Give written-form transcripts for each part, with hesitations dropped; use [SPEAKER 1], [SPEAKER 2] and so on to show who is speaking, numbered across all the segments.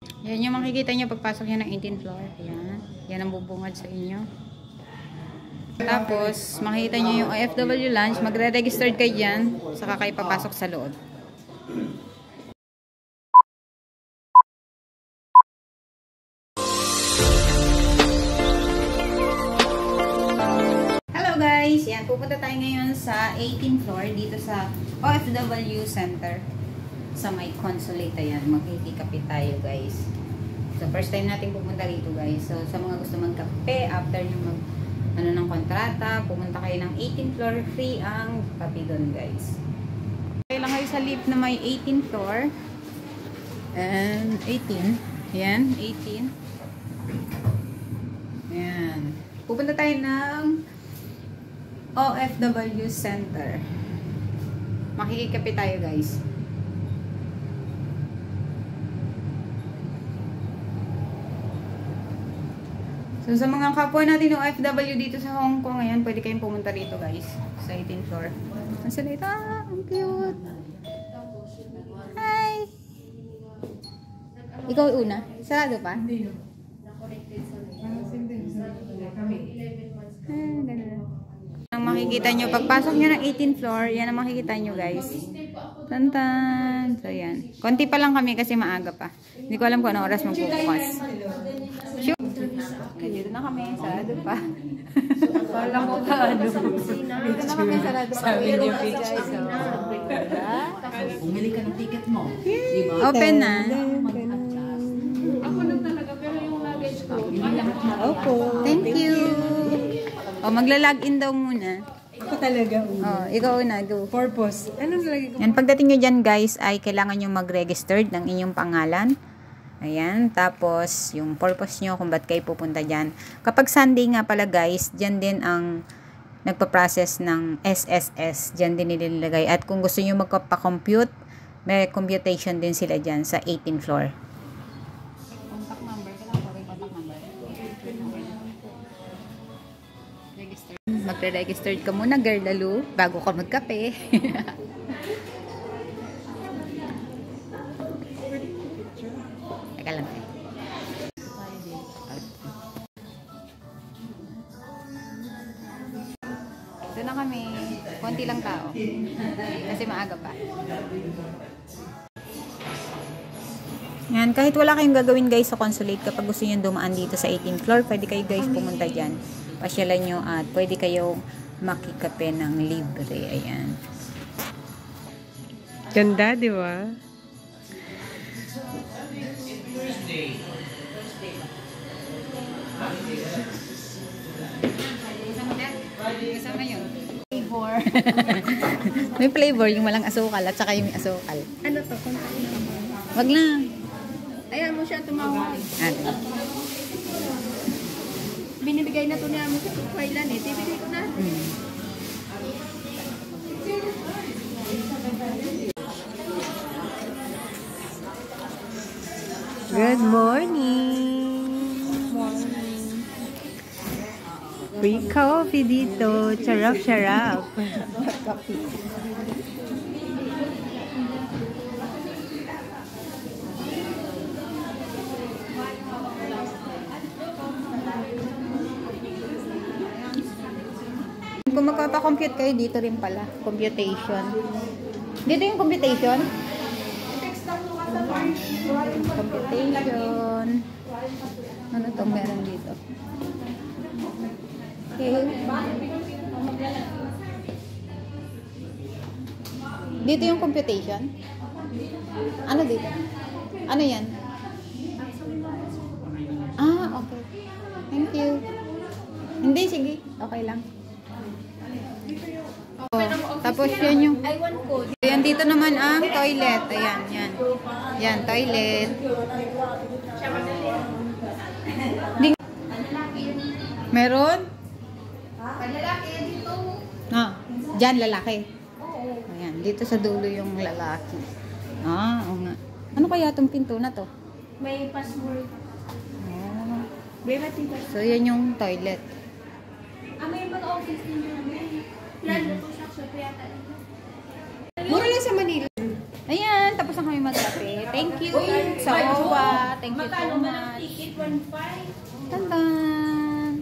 [SPEAKER 1] Yan yung makikita nyo pagpasok nyo ng 18th floor. Yan. Yan ang bubungad sa inyo. Tapos, makikita nyo yung OFW lounge. Magre-registered kayo dyan. Saka kayo papasok sa loob. Hello guys! Yan, pupunta tayo ngayon sa 18th floor dito sa OFW Center. Sa may consulate. Ayan, magkikikapit tayo guys. So, first time natin pupunta dito guys. So, sa mga gusto magkape, after nyo ng kontrata, pumunta kayo ng 18th floor, free ang kape doon guys. Okay lang kayo sa lift na may 18th floor. And 18. Ayan, 18. Ayan. Pupunta tayo ng OFW Center. Makikikape tayo guys. So, sa mga kapwa natin ng OFW dito sa Hong Kong, ayan, pwede kayong pumunta dito guys. Sa 18th floor. Ang salita, ang cute. Hi! Ikaw una? Sarado pa? Hindi. Ang makikita nyo, pagpasok nyo ng 18th floor, yan ang makikita nyo guys. Tantan! So, yan. Konti pa lang kami kasi maaga pa. Hindi ko alam kung anong oras magbubukas. Sure. Dito na kami, sarado pa. Wala ko ka, ano. Dito na kami, sarado pa. Sabi niyo, guys.
[SPEAKER 2] Bumili ka ng ticket mo.
[SPEAKER 1] Open na.
[SPEAKER 3] Ako lang talaga, pero yung luggage ko.
[SPEAKER 1] Opo. Thank you. O, magla-login daw muna.
[SPEAKER 2] Ako talaga.
[SPEAKER 1] O, ikaw na, go.
[SPEAKER 2] Purpose. Anong nalagay ko?
[SPEAKER 1] Yan, pagdating nyo dyan guys, ay kailangan nyo mag-registered ng inyong pangalan. Ayan, tapos yung purpose nyo kung ba't kayo pupunta dyan. Kapag Sunday nga pala guys, dyan din ang nagpa-process ng SSS. Dyan din nililagay. At kung gusto nyo magpa-compute, may computation din sila dyan sa 18th floor. Contact number. Kailangan ko rin contact number. Magre-registered ka muna, girl lalo, bago ka magkape. Teka lang. Ito na kami. Konti lang tao. Kasi maaga pa. Yan, kahit wala kayong gagawin guys sa consulate, kapag gusto nyo dumaan dito sa 18th floor, pwede kayo guys pumunta dyan. Pasyalan nyo at pwede kayo makikape ng libre. Ayan.
[SPEAKER 2] Ganda, di ba?
[SPEAKER 1] Kasama yun. Flavor. May flavor, yung walang asukal at saka yung may asukal.
[SPEAKER 3] Ano to?
[SPEAKER 1] Wag na.
[SPEAKER 3] Ayan mo siya tumawag.
[SPEAKER 1] Ano?
[SPEAKER 3] Binibigay na to niya mo sa kailan eh. Tibigay ko na.
[SPEAKER 2] Good morning! Free coffee dito. Charap-charap.
[SPEAKER 1] Kung magkaka-compute kayo, dito rin pala. Computation. Dito yung computation. Computation. Ano itong meron dito? Okay. Dito yung computation. Ano dito? Ano yan? Ah, okay. Thank you. Hindi, sige. Okay lang. Oh, tapos yan yung... Ayan, dito naman ang toilet. Ayan, yan. Yan, toilet. Meron? Lalaki dito. Ah, dyan lalaki. Ayan, dito sa dulo yung lalaki. Ah, oo nga. Ano kaya itong pinto na to?
[SPEAKER 3] May password.
[SPEAKER 1] Oh. So,
[SPEAKER 3] So,
[SPEAKER 1] yan yung toilet.
[SPEAKER 3] may mga office din yun. Yan, ito siya. So, kaya
[SPEAKER 2] Mura lang sa Manila.
[SPEAKER 1] Ayan, tapos na kami magkape. Thank you sa OWA. Thank you so
[SPEAKER 3] Magkano man ang
[SPEAKER 1] much.
[SPEAKER 3] ticket? 1.5?
[SPEAKER 1] Tantan!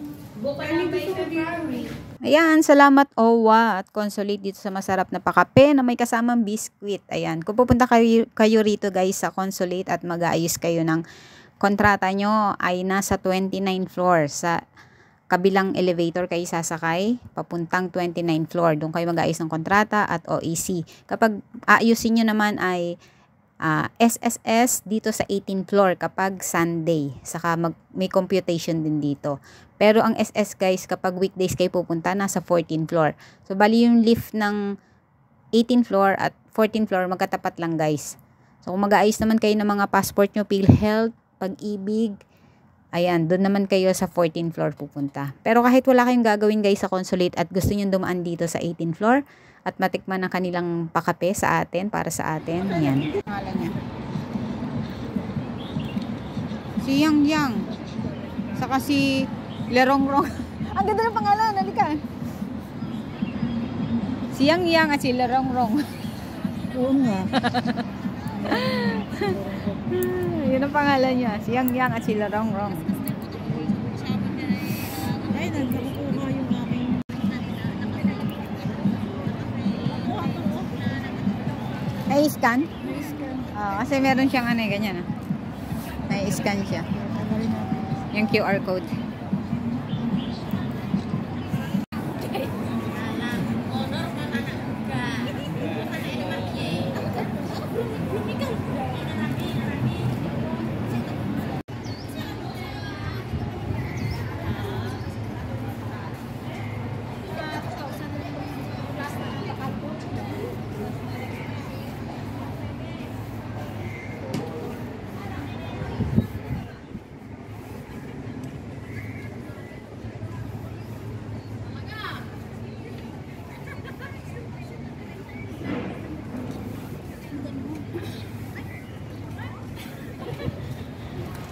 [SPEAKER 3] Buka lang by February.
[SPEAKER 1] Ayan, salamat OWA at Consulate dito sa masarap na pakape na may kasamang biskwit. Ayan, kung pupunta kayo rito guys sa Consulate at mag-aayos kayo ng kontrata nyo ay nasa 29 floor sa kabilang elevator kayo sasakay, papuntang 29 floor. Doon kayo mag-aayos ng kontrata at OEC. Kapag aayusin nyo naman ay SSS dito sa 18 floor kapag Sunday. Saka may computation din dito. Pero ang SS guys, kapag weekdays kayo pupunta, nasa 14 floor. So, bali yung lift ng 18 floor at 14 floor, magkatapat lang guys. So, kung mag-aayos naman kayo ng mga passport nyo, PhilHealth, Pag-ibig, ayan, doon naman kayo sa 14 floor pupunta. Pero kahit wala kayong gagawin guys sa Consulate at gusto nyo dumaan dito sa 18 floor at matikman ang kanilang pakape sa atin, para sa atin, yan. Pangalan niya. Si Yang Yang. Saka si Lerongrong. Ang ganda ng pangalan, halika. Si Yang Yang at si Lerongrong.
[SPEAKER 2] Oo nga.
[SPEAKER 1] Yun ang pangalan niya. Si Yang Yang at si Lerongrong.
[SPEAKER 2] Ay, nagkakuha yung aking...
[SPEAKER 1] Nai-scan? Kasi meron siyang ano, ganyan. Nai-scan siya. Yung QR code.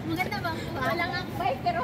[SPEAKER 3] Maganda ba? Wala nga bike pero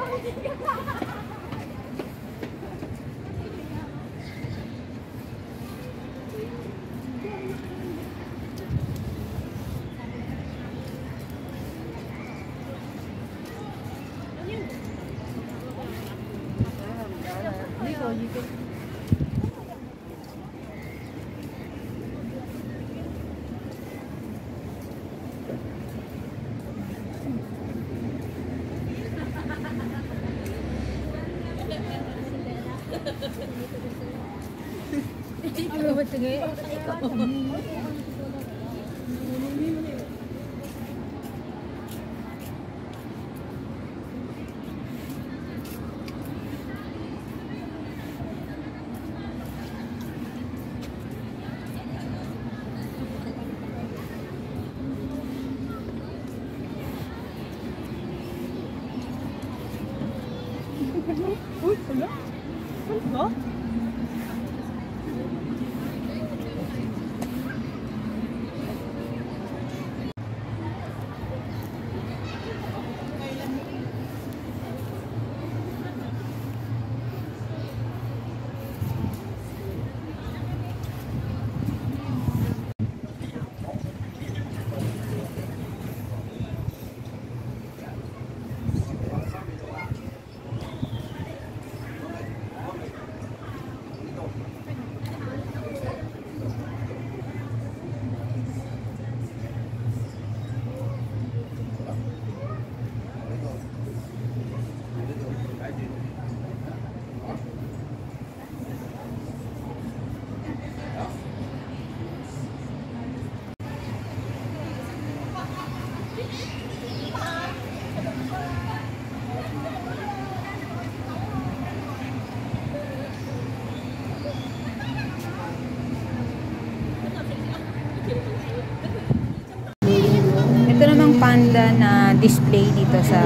[SPEAKER 3] Panda na display dito sa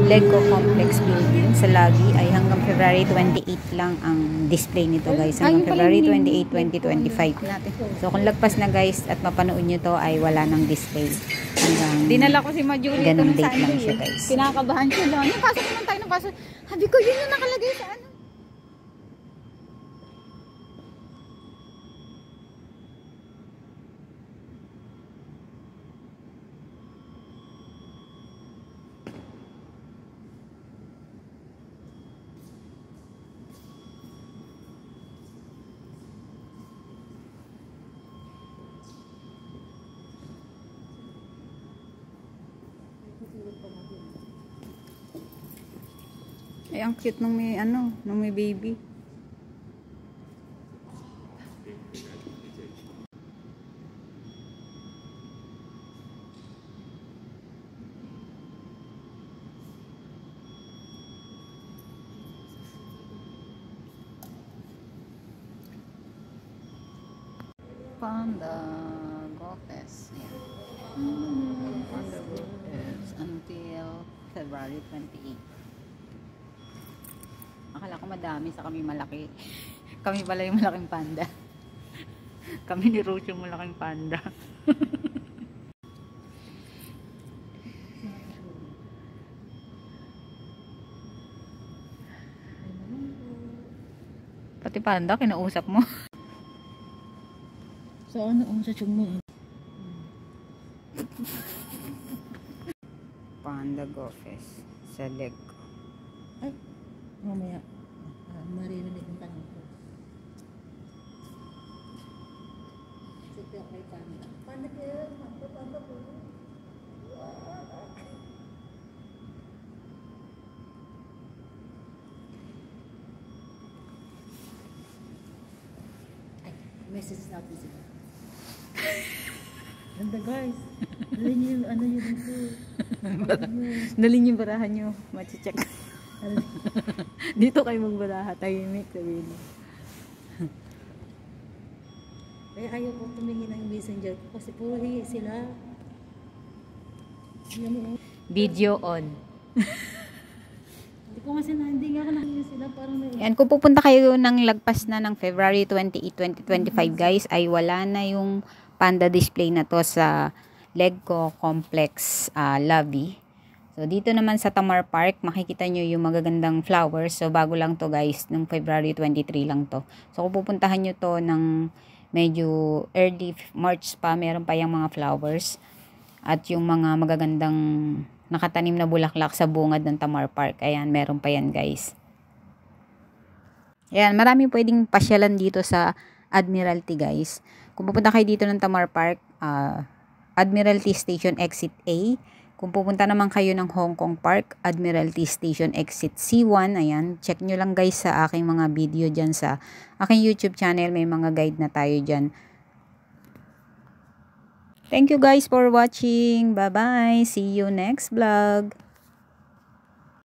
[SPEAKER 3] Lego Complex Building sa Lagi ay hanggang February 28 lang ang display nito guys. Hanggang February 28, 2025 natin. So kung lagpas na guys at mapanood nyo to ay wala nang display. Dinala ko si Majuli ito ng Sunday lang siya guys. Kinakabahan siya lang. Yung pasok naman tayo ng pasok. Sabi ko yun yung nakalagay sa ano. Ay, ang cute nung may ano, nung may baby. Panda Gofes. Panda Gofes until February 28. Akala ko madami sa kami malaki. Kami pala yung malaking panda. Kami ni Rose yung malaking panda. Pati panda, kinausap mo.
[SPEAKER 2] So ano ang sa tsung mo?
[SPEAKER 3] Panda Gofes sa leg ko.
[SPEAKER 2] Ay, mamaya. Maririnig ang tanong ko. Sige, okay, panda. Panda kayo, panda po. Ay, message natin sila. Ganda guys. Dali niyo yung ano yun dito.
[SPEAKER 3] Dalhin yung barahan nyo. Machicheck. Dito kayo magbaraha. Tahimik. Sabihin mo.
[SPEAKER 2] Kaya ayaw ko tumingin ng messenger ko kasi puro hihi sila. Yan mo.
[SPEAKER 3] Video on.
[SPEAKER 2] Hindi ko kasi hindi nga ako nahihi sila. Parang may...
[SPEAKER 3] Yan, kung pupunta kayo ng lagpas na ng February 28, 2025 guys, ay wala na yung panda display na to sa Legco Complex lobby. So, dito naman sa Tamar Park, makikita nyo yung magagandang flowers. So, bago lang to guys, nung February 23 lang to. So, kung pupuntahan nyo to ng medyo early March pa, meron pa yung mga flowers. At yung mga magagandang nakatanim na bulaklak sa bungad ng Tamar Park. Ayan, meron pa yan guys. Ayan, marami pwedeng pasyalan dito sa Admiralty guys. Kung pupunta kayo dito ng Tamar Park, Admiralty Station Exit A. Kung pupunta naman kayo ng Hong Kong Park, Admiralty Station Exit C1. Ayan, check nyo lang guys sa aking mga video dyan sa aking YouTube channel. May mga guide na tayo dyan. Thank you guys for watching. Bye-bye. See you next vlog.